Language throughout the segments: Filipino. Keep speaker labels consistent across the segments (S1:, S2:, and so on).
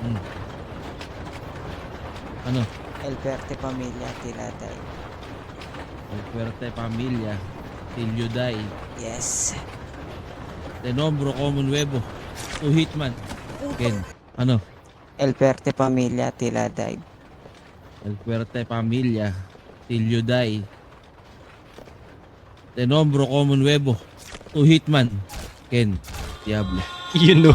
S1: Hmm. Ano?
S2: El Fuerte Pamilya, Tiladay.
S1: El Fuerte Pamilya, Tilyoday,
S2: Yes.
S1: De Nombro, Common Nuevo, to Hitman, Ken. Ano?
S2: El Fuerte Pamilya, Tiladay.
S1: El Fuerte Pamilya, Tilyoday, De Nombro, Common Nuevo, to Hitman, Ken. Diablo.
S3: Yun no.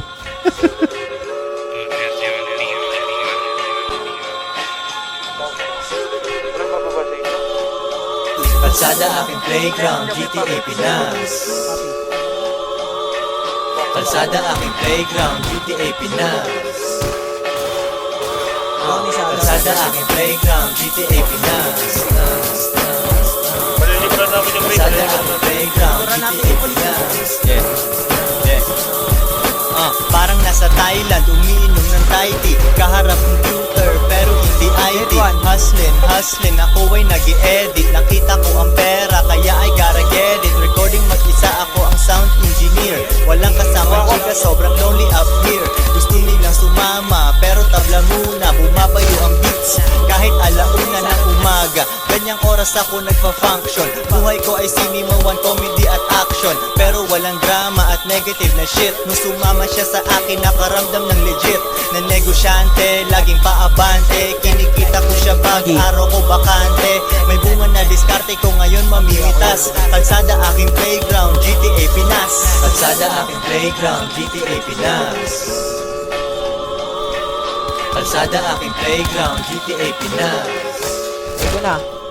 S4: Kalsada aking playground, GTA Pinas. Kalsada aking playground, GTA Pinas. Kalsada aking playground, GTA Pinas. Kalsada aking playground, GTA Pinas. Parang nasa Thailand, umiinom ng Thai tea. Kaharap computer, pero hindi IT. Hustling, ako ay nag-i-edit. Nakita ko ang pera, kaya I gotta get it. Recording mag-isa, ako ang sound engineer. Walang kasama chika, sobrang lonely up here. Gusto nilang sumama, pero tabla muna. Bumabayo ang beats, kahit alauna ng umaga. Ganyang oras ako nagpa-function. Buhay ko ay sinimawan, comedy at action. Pero walang drama at negative na shit. Nung sumama siya sa akin, nakaramdam ng legit. Na negosyante, laging paabante. Kinikita ko siya pag araw ko bakante. May bunga na diskarte ko ngayon mamimitas. Kalsada aking playground, GTA Pinas. Kalsada aking playground, GTA Pinas. Kalsada aking playground, GTA Pinas.
S2: Ito na.